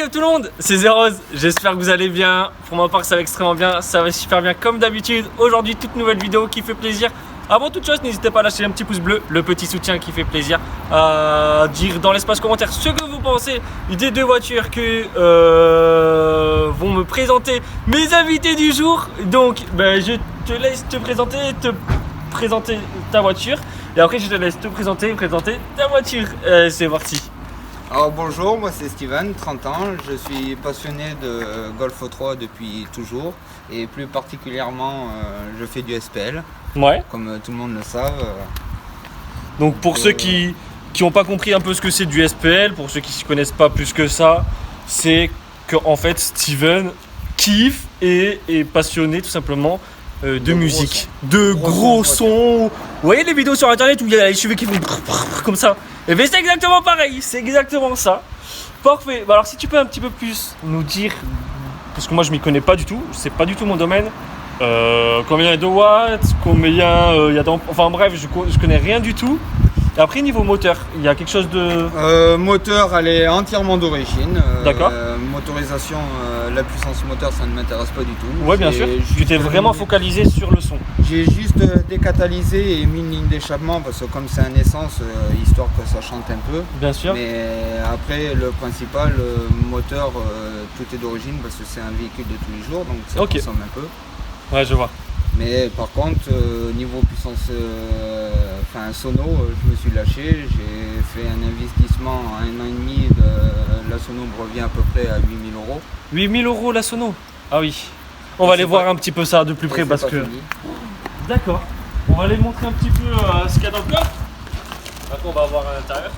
Big up tout le monde, c'est Zeroz, j'espère que vous allez bien. Pour ma part ça va extrêmement bien, ça va super bien comme d'habitude. Aujourd'hui toute nouvelle vidéo qui fait plaisir. Avant toute chose, n'hésitez pas à lâcher un petit pouce bleu, le petit soutien qui fait plaisir. À dire dans l'espace commentaire ce que vous pensez des deux voitures que vont me présenter mes invités du jour. Donc je te laisse te présenter ta voiture. Et après je te laisse te présenter ta voiture. C'est parti. Alors bonjour, moi c'est Steven, 30 ans, je suis passionné de Golf 3 depuis toujours et plus particulièrement je fais du SPL, Ouais. comme tout le monde le savent. Donc pour ceux qui n'ont pas compris un peu ce que c'est du SPL, pour ceux qui ne s'y connaissent pas plus que ça, c'est qu'en fait Steven kiffe et est passionné tout simplement de musique, de gros sons. Vous voyez les vidéos sur internet où il y a les cheveux qui font comme ça? Et bien c'est exactement pareil, c'est exactement ça. Parfait, bah alors si tu peux un petit peu plus nous dire, parce que moi je m'y connais pas du tout, c'est pas du tout mon domaine, combien il y a de watts, combien il y a enfin bref, je connais rien du tout. Et après niveau moteur, il y a quelque chose de... Moteur, elle est entièrement d'origine. D'accord. Motorisation, la puissance moteur, ça ne m'intéresse pas du tout. Ouais bien sûr, tu t'es vraiment focalisé sur le son. J'ai juste décatalysé et mis une ligne d'échappement parce que comme c'est un essence, histoire que ça chante un peu. Bien sûr. Mais après le principal, moteur, tout est d'origine parce que c'est un véhicule de tous les jours, donc ça consomme un peu. Ouais je vois. Mais par contre, niveau puissance, sono, je me suis lâché. J'ai fait un investissement en 1 an et demi. La sono me revient à peu près à 8 000 euros. 8 000 euros la sono? Ah oui. On va aller voir un petit peu ça de plus près parce que... D'accord. On va aller montrer un petit peu ce qu'il y a dans le coffre. Maintenant on va voir à l'intérieur.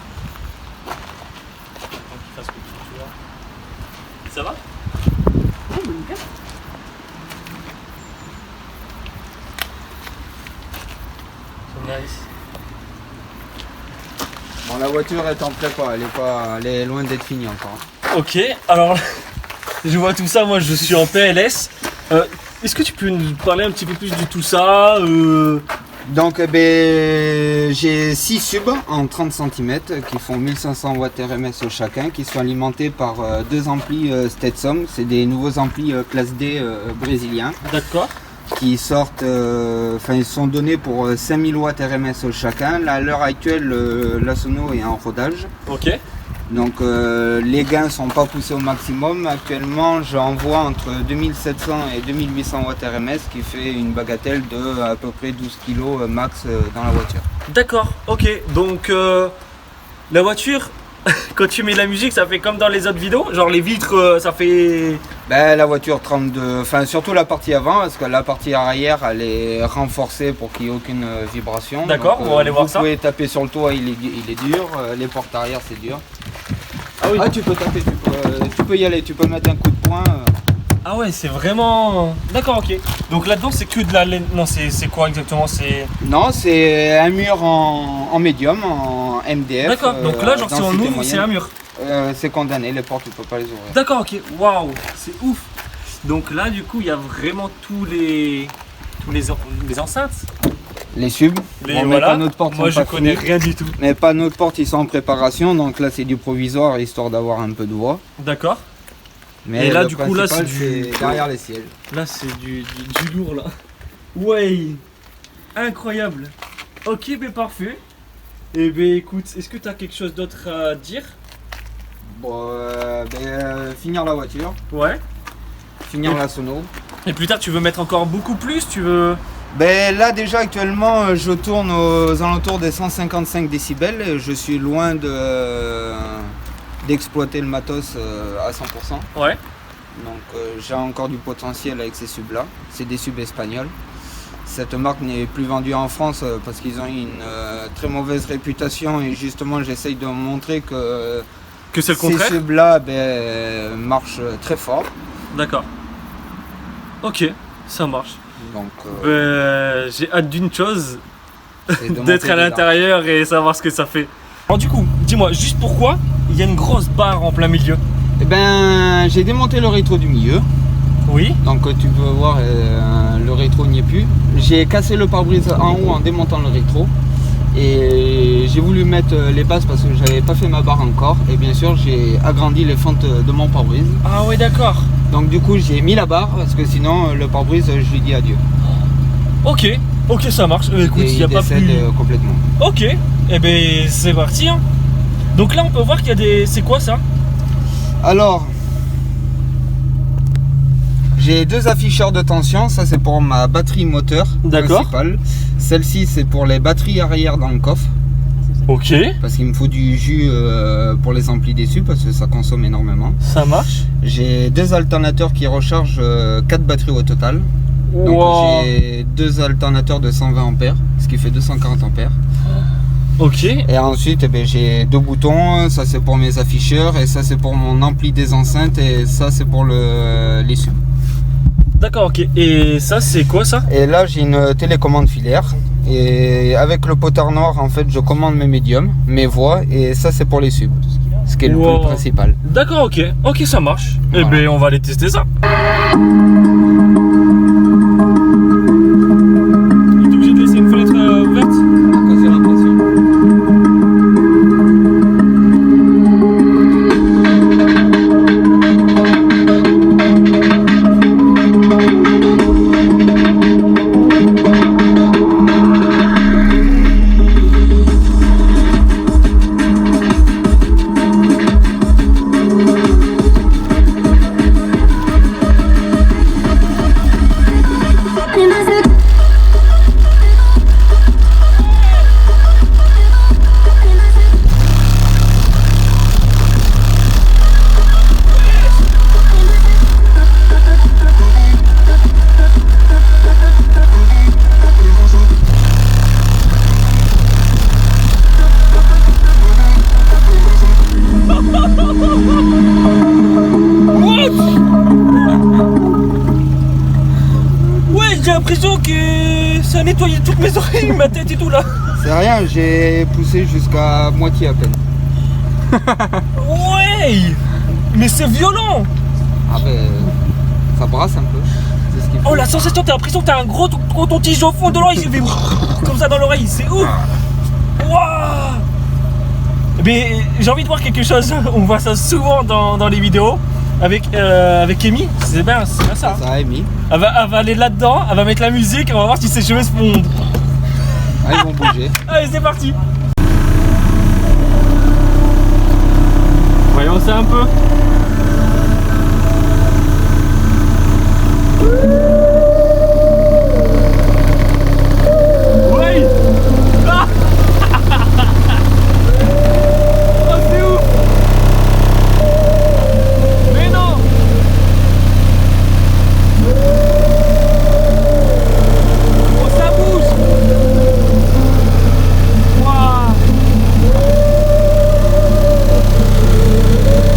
Ça va? Oui, nickel. Nice. Bon, la voiture est en prépa, elle est loin d'être finie encore. Ok, alors je vois tout ça, moi je suis en PLS. Est-ce que tu peux nous parler un petit peu plus de tout ça Donc j'ai 6 subs en 30 cm qui font 1500 watts RMS chacun, qui sont alimentés par 2 amplis Stetson. C'est des nouveaux amplis classe D brésiliens. D'accord. Qui sortent, ils sont donnés pour 5000 watts RMS chacun. Là, à l'heure actuelle, la sono est en rodage. Ok. Donc les gains sont pas poussés au maximum. Actuellement, j'envoie entre 2700 et 2800 watts RMS, qui fait une bagatelle de à peu près 12 kg max dans la voiture. D'accord, ok. Donc la voiture, quand tu mets la musique, ça fait comme dans les autres vidéos? Genre les vitres, ça fait... La voiture trempe surtout la partie avant, parce que la partie arrière, elle est renforcée pour qu'il n'y ait aucune vibration. D'accord, on va aller voir ça. Vous pouvez taper sur le toit, il est dur. Les portes arrière, c'est dur. Ah oui. Ah, tu peux taper, tu peux y aller, tu peux mettre un coup de poing. Ah ouais, c'est vraiment... D'accord, ok. Donc là-dedans, c'est que de la laine... Non, c'est quoi exactement? Non, c'est un mur en médium, en MDF. D'accord, donc là, genre si on ouvre, c'est un mur. C'est condamné, les portes, tu peux pas les ouvrir. D'accord, ok. Waouh, c'est ouf. Donc là, du coup, il y a vraiment tous les enceintes. Les subs. Voilà. Moi, je connais rien du tout. Mais pas notre porte, ils sont en préparation, donc là, c'est du provisoire, histoire d'avoir un peu de voix. D'accord. Mais et là, du coup, là, c'est derrière les sièges. Là, c'est du lourd, là. Ouais. Incroyable. Ok, mais parfait. Eh ben, écoute, est-ce que tu as quelque chose d'autre à dire? Bon, finir la voiture. Ouais. Finir la sono. Et plus tard, tu veux mettre encore beaucoup plus? Tu veux... Là, déjà, actuellement, je tourne aux alentours des 155 décibels. Je suis loin d'exploiter le matos à 100%. Ouais. Donc j'ai encore du potentiel avec ces subs là. C'est des subs espagnols. Cette marque n'est plus vendue en France parce qu'ils ont une très mauvaise réputation, et justement j'essaye de montrer que c'est le contraire. Ces subs là marchent très fort. D'accord. Ok, ça marche. Donc j'ai hâte d'une chose, d'être à l'intérieur et savoir ce que ça fait. Alors du coup, dis-moi, juste pourquoi il y a une grosse barre en plein milieu? J'ai démonté le rétro du milieu. Oui. Donc tu peux voir, le rétro n'y est plus. J'ai cassé le pare-brise en haut en démontant le rétro. Et j'ai voulu mettre les bases parce que j'avais pas fait ma barre encore. Et bien sûr, j'ai agrandi les fentes de mon pare-brise. Ah ouais, d'accord. Donc du coup, j'ai mis la barre parce que sinon, le pare-brise, je lui dis adieu. Ok, ça marche. Écoute, Et il n'y a il pas décède plus... complètement. Ok, et ben c'est parti. Hein. Donc là, on peut voir qu'il y a des... C'est quoi ça? Alors, j'ai 2 afficheurs de tension. Ça, c'est pour ma batterie moteur principale. Celle-ci, c'est pour les batteries arrière dans le coffre. Ok. Parce qu'il me faut du jus pour les amplis dessus parce que ça consomme énormément. Ça marche. J'ai 2 alternateurs qui rechargent 4 batteries au total. Donc Wow. j'ai 2 alternateurs de 120 ampères, ce qui fait 240 ampères. Ok. Et ensuite eh ben, j'ai 2 boutons, ça c'est pour mes afficheurs et ça c'est pour mon ampli des enceintes et ça c'est pour les subs. D'accord, ok. Et ça, c'est quoi ça? Et là j'ai une télécommande filaire et avec le potard noir en fait je commande mes médiums, mes voix et ça c'est pour les subs, ce qui est le Wow. plus principal. D'accord, ok. Ok, ça marche. Voilà. Et ben on va aller tester ça. Il est obligé de laisser une fenêtre ouverte? À cause de la pression. Ouais, j'ai l'impression que ça a nettoyé toutes mes oreilles, ma tête et tout là. C'est rien, j'ai poussé jusqu'à moitié à peine. Ouais. Mais c'est violent. Ah ben, ça brasse un peu. C'est ce qu'il faut. Oh, la sensation, t'as l'impression que t'as un gros tige au fond de l'oreille, il fait comme ça dans l'oreille, c'est ouf. Waouh. Mais j'ai envie de voir quelque chose, on voit ça souvent dans les vidéos avec Amy, c'est bien ça. Ça a émis. Elle va aller là-dedans, elle va mettre la musique, on va voir si ses cheveux se fondent. Ah, ils vont bouger. Allez, c'est parti. Voyons ça un peu. Oui. Ah. Oh, c'est ouf. Mais non. Oh, ça bouge. Waouh.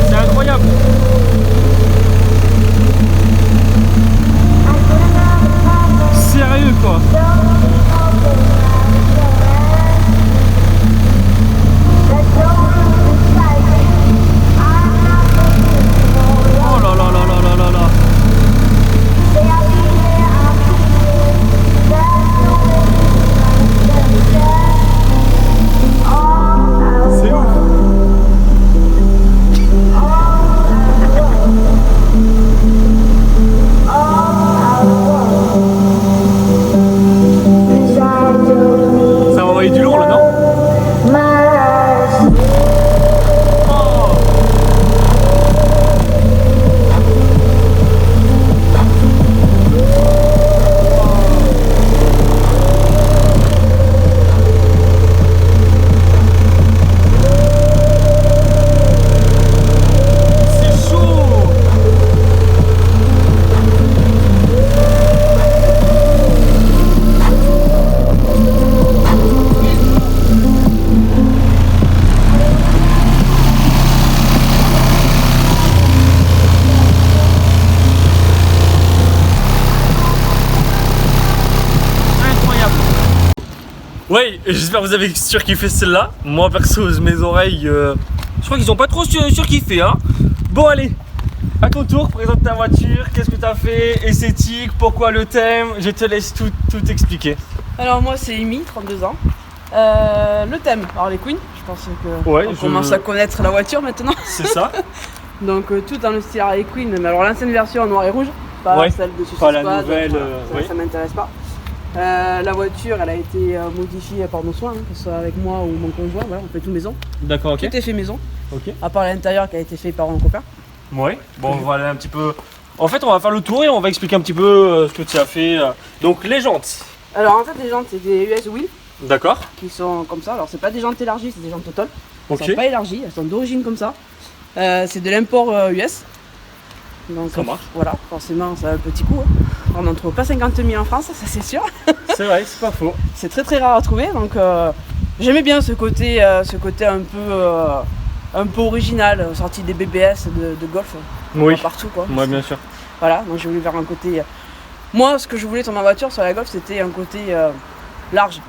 C'est incroyable. Sérieux quoi. Oh là là là là là là là. C'est ouf. Ça va envoyer du lourd là, non? Oh. C'est chaud. Incroyable. Ouais, j'espère que vous avez surkiffé celle-là. Moi perso, mes oreilles, je crois qu'ils ont pas trop surkiffé, hein. Bon allez, à ton tour, présente ta voiture, qu'est-ce que tu as fait, esthétique, pourquoi le thème, je te laisse tout expliquer. Alors moi c'est Amy, 32 ans. Le thème Harley Quinn, je pense que Ouais, on commence à connaître la voiture maintenant. C'est ça. Donc tout dans le style Harley Quinn, mais alors l'ancienne version en noir et rouge, pas Ouais, celle de Suicide pas la Squad, nouvelle, voilà, oui. ça m'intéresse pas. La voiture, elle a été modifiée par nos soins, que ce soit avec moi ou mon conjoint, voilà, on fait tout maison. D'accord, ok. Tout est fait maison, Ok. à part l'intérieur qui a été fait par un copain. Ouais, bon, on va aller un petit peu. En fait, on va faire le tour et on va expliquer un petit peu ce que tu as fait. Donc, les jantes. Alors en fait les jantes c'est des US Wheel D'accord. qui sont comme ça, alors c'est pas des jantes élargies, c'est des jantes totales. Ok. Elles sont pas élargies, elles sont d'origine comme ça. C'est de l'import US. Donc Ça marche. voilà, forcément ça a un petit coût. Hein. On n'en trouve pas 50 000 en France, ça c'est sûr. C'est vrai, c'est pas faux. C'est très très rare à trouver, donc j'aimais bien ce côté un peu original, sorti des BBS de golf. Oui. Partout quoi. Moi, bien sûr. Voilà, donc j'ai voulu faire un côté. Moi, ce que je voulais sur ma voiture, sur la Golf, c'était un côté large.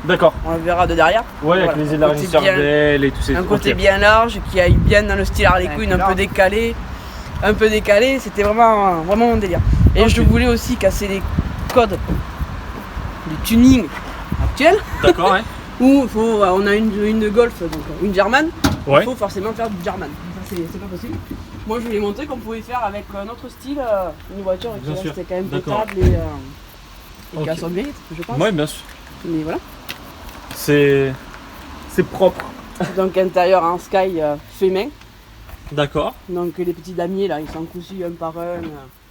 D'accord. On le verra de derrière. Ouais, avec Voilà, les un élargisseurs côté bien- d'ailes et tout ça. Un côté Ok. bien large, qui aille bien dans le style Harley Ouais, Quinn, plus un peu large. décalé. Un peu décalé, c'était vraiment mon délire. Et Ok. je voulais aussi casser les codes du tuning actuel, D'accord, ouais. où on a une Golf, donc une German, Ouais. il faut forcément faire du German. Ça, c'est pas possible. Moi, je voulais montrer qu'on pouvait faire avec notre style une voiture qui Bien sûr. restait quand même D'accord. potable et qui a Ok. son mérite, je pense. Ouais, bien sûr. Mais voilà. C'est propre. Donc intérieur en sky fait main. D'accord. Donc les petits damiers là, ils sont cousus un par un.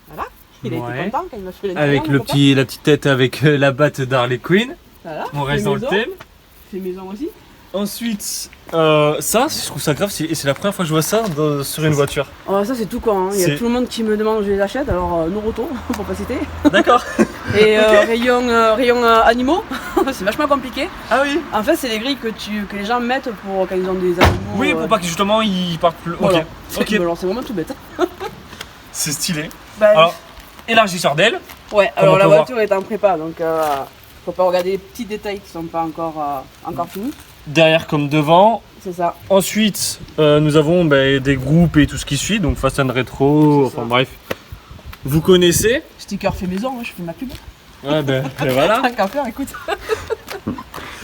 Voilà. Il a Ouais. été content quand il m'a fait l'intérieur. Avec mon copain. la petite tête avec la batte d'Harley Quinn. Voilà. On reste Fait dans le maison. thème. Fait maison aussi. Ensuite, ça, je trouve ça grave. Et c'est la première fois que je vois ça sur une voiture. Oh, ça c'est tout con. Hein. Il y C'est- a tout le monde qui me demande où je les achète. Alors Naruto, pour pas citer. D'accord. Et Ok. rayon animaux, c'est vachement compliqué. Ah oui. En fait, c'est les grilles que les gens mettent pour quand ils ont des animaux. Oui, pour pas que justement ils partent plus. Voilà. Ok. Ok. Mais alors, c'est vraiment tout bête. C'est stylé. Bah, Alors, élargisseur d'aile. ouais, comme alors on la peut voir. voiture est en prépa, donc faut pas regarder les petits détails qui sont pas encore finis. Derrière comme devant. C'est ça. Ensuite, nous avons des groupes et tout ce qui suit, donc Fast and Retro, C'est enfin ça. bref. Vous connaissez. Sticker fait maison, je fais ma pub. Ouais, ben voilà. Tant qu'à faire, écoute.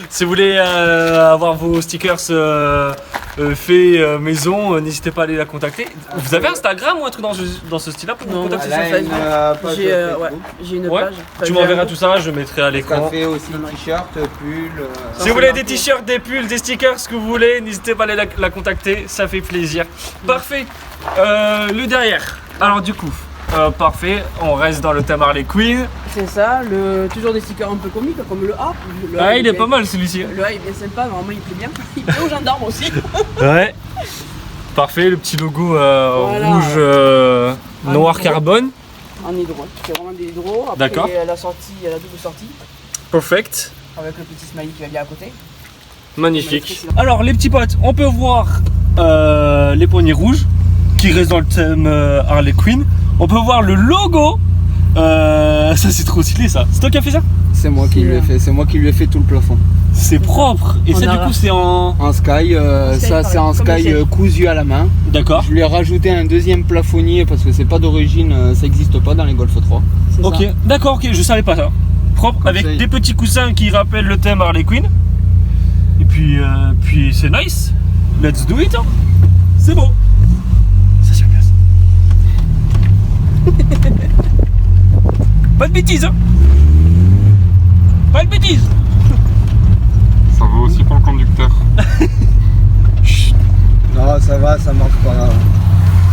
Si vous voulez avoir vos stickers faits maison, n'hésitez pas à aller la contacter. Vous avez Instagram ou un truc dans ce style-là pour vous Non, contacter c'est Elle sur a une Facebook. page J'ai Facebook. j'ai une Ouais. page. Enfin, Tu j'ai m'enverras un tout ça, je mettrai à Ça l'écran. fait aussi t-shirt, pull. Si vous voulez des t-shirts, des pulls, des stickers, ce que vous voulez, n'hésitez pas à aller la contacter, ça fait plaisir. Parfait. Le derrière. Alors du coup, parfait, on reste dans le thème Harley Quinn. C'est ça, toujours des stickers un peu comiques comme le A. Le A, Ah, il est bien- pas mal celui-ci. Le A il est bien sympa, normalement il plaît bien. Il plaît aux gendarmes aussi. Ouais. Parfait, le petit logo Voilà. rouge noir hydro. carbone. En hydro, c'est vraiment des hydros. Après, D'accord. la sortie, la double sortie, Perfect. avec le petit smiley qui va bien à côté. Magnifique. Alors les petits potes, on peut voir les poignées rouges qui restent dans le thème Harley Quinn. On peut voir le logo. Ça c'est trop stylé ça. C'est toi qui as fait ça? C'est moi qui lui ai fait. C'est moi qui lui ai fait tout le plafond. C'est propre. Et On ça a- du coup c'est en... En sky, ça c'est en comme le sky siège. cousu à la main. D'accord. Je lui ai rajouté un deuxième plafonnier parce que c'est pas d'origine, ça n'existe pas dans les Golf 3. C'est Ok, ça. d'accord, ok, je savais pas ça. Propre, avec ça, des petits coussins qui rappellent le thème Harley Quinn. Et puis c'est nice. Let's do it. Hein. C'est beau. Ça c'est bien ça. Pas de bêtises. Hein. Pas de bêtises. Ça vaut aussi pour le conducteur. Non, ça va, ça marche pas. Là,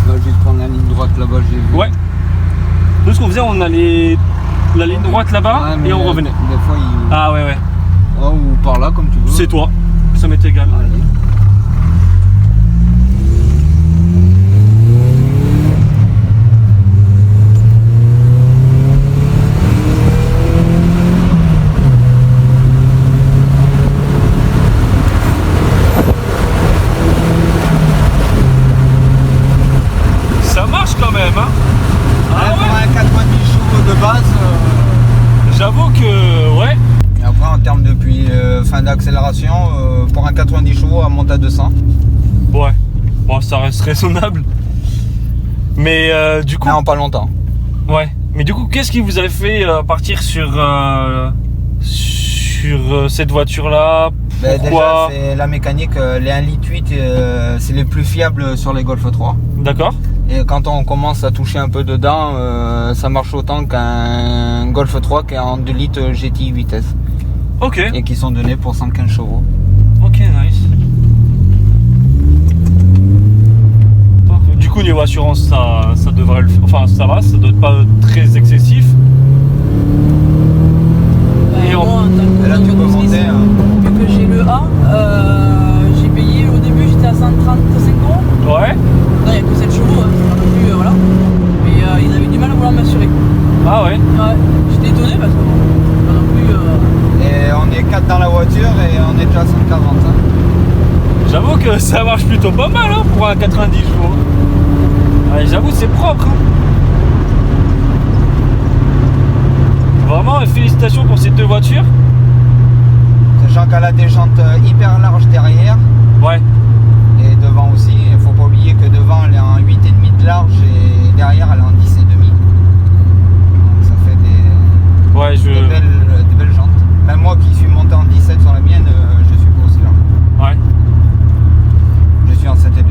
je vais prendre la ligne droite là-bas, j'ai vu. Ouais. Nous ce qu'on faisait, on allait la ligne droite là-bas Ouais, mais et on revenait. Des fois, il... Ah ouais ouais. Oh, ou par là, comme tu veux. C'est toi. Ça m'est égal. Allez. Ça marche quand même hein. Ah Pour ouais. un 90 chevaux de base. J'avoue que ouais. Et après, en termes de fin d'accélération, pour un 90 chevaux, à monter à 200. Ouais, bon, ça reste raisonnable. Mais du coup, Non, pas longtemps. ouais. Mais du coup, qu'est-ce qui vous a fait partir sur cette voiture-là Ben, Pourquoi? déjà, c'est la mécanique, les 1,8 litre, c'est les plus fiables sur les Golf 3. D'accord. Et quand on commence à toucher un peu dedans, ça marche autant qu'un Golf 3 qui est en 2 litres GTI vitesse. Ok. Et qui sont donnés pour 115 chevaux. Ok, nice. Parfait. Du coup, niveau assurance, ça devrait le faire. Enfin, ça va, ça doit être pas très excessif. Et Moi, on- en tant que Et là, tu peux motocycliste, monter. vu que j'ai le A, j'ai payé au début, j'étais à 135 €. Ouais. Non, il n'y a que 7 chevaux, hein, c'est pas non plus, voilà. Mais ils avaient du mal à vouloir m'assurer. Ah ouais. Ouais, j'étais étonné parce que bon, c'est pas non plus. Et on est 4 dans la voiture et on est déjà à 140. Hein. J'avoue que ça marche plutôt pas mal hein, pour un 90 chevaux. Ouais, j'avoue, c'est propre. Hein. Vraiment, félicitations pour ces deux voitures. Sachant qu'elle a des jantes hyper larges derrière Ouais. et devant aussi. Il faut pas oublier que devant elle est en 8,5 de large et derrière elle est en 10,5. Donc ça fait Ouais, des belles jantes. Même moi qui suis monté en 17 sur la mienne, je suis pas aussi large. Ouais. Je suis en 7,5.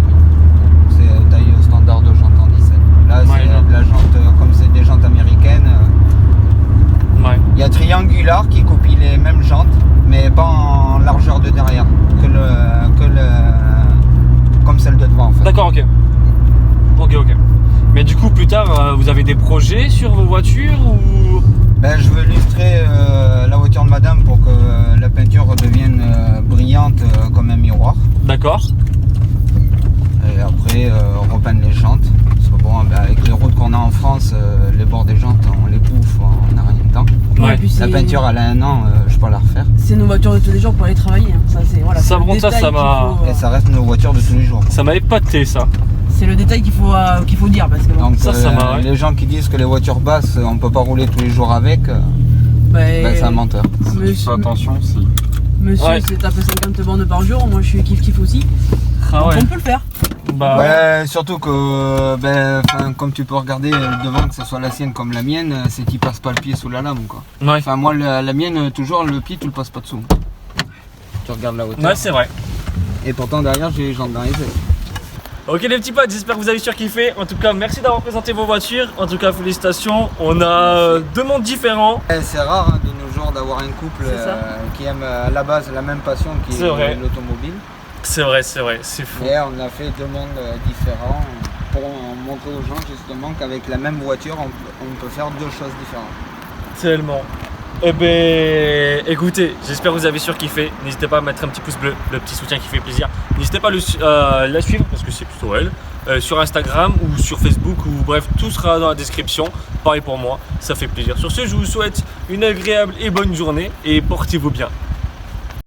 C'est taille standard de jante en 17. Là Ouais, c'est genre. de la jante, comme c'est des jantes américaines. Ouais. Il y a Triangular qui copie les mêmes jantes, mais pas en largeur de derrière, comme celle de devant en fait. D'accord, ok. Ok. Mais du coup, plus tard, vous avez des projets sur vos voitures ou... Ben, je veux illustrer la voiture de madame pour que la peinture devienne brillante comme un miroir. D'accord. Et après, repeindre les jantes. Parce que bon, ben, avec les routes qu'on a en France, les bords des jantes, on les bouffe, on n'a rien de temps. Ouais. Et puis La peinture, elle a 1 an, je peux la refaire. C'est nos voitures de tous les jours pour aller travailler. Hein. Ça, c'est voilà, Ça, c'est le par contre, ça détail m'a- qu'il faut, Et ça reste nos voitures de tous les jours. Ça m'a épaté, ça. c'est le détail qu'il faut dire parce que bon, Donc Ça m'a, ouais. les gens qui disent que les voitures basses, on peut pas rouler tous les jours avec, ben, c'est un menteur. Si tu Monsieur, fais attention, si. monsieur Ouais. c'est tape 50 bornes par jour. Moi, je suis kiff aussi. Ah Donc, ouais. on peut le faire. Bah, Ouais, surtout que, comme tu peux regarder devant, que ce soit la sienne comme la mienne, c'est qu'il passe pas le pied sous la lame, quoi. ouais. Enfin, moi, la mienne, toujours, le pied, tu le passes pas dessous. Tu regardes la hauteur. Ouais, c'est vrai. Et pourtant, derrière, j'ai les jambes dans les ailes. Ok les petits potes, j'espère que vous avez surkiffé. En tout cas, merci d'avoir présenté vos voitures. En tout cas, félicitations. On a deux mondes différents. C'est rare hein, de nos jours d'avoir un couple C'est ça. qui aime à la base la même passion qui C'est vrai. est l'automobile. C'est vrai, c'est fou. Et on a fait 2 mondes différents pour montrer aux gens justement qu'avec la même voiture, on peut faire 2 choses différentes. Tellement. Eh ben, écoutez, j'espère que vous avez surkiffé. N'hésitez pas à mettre un petit pouce bleu, le petit soutien qui fait plaisir. N'hésitez pas à la suivre parce que c'est plutôt elle. Sur Instagram ou sur Facebook ou bref, tout sera dans la description. Pareil pour moi, ça fait plaisir. Sur ce, je vous souhaite une agréable et bonne journée et portez-vous bien.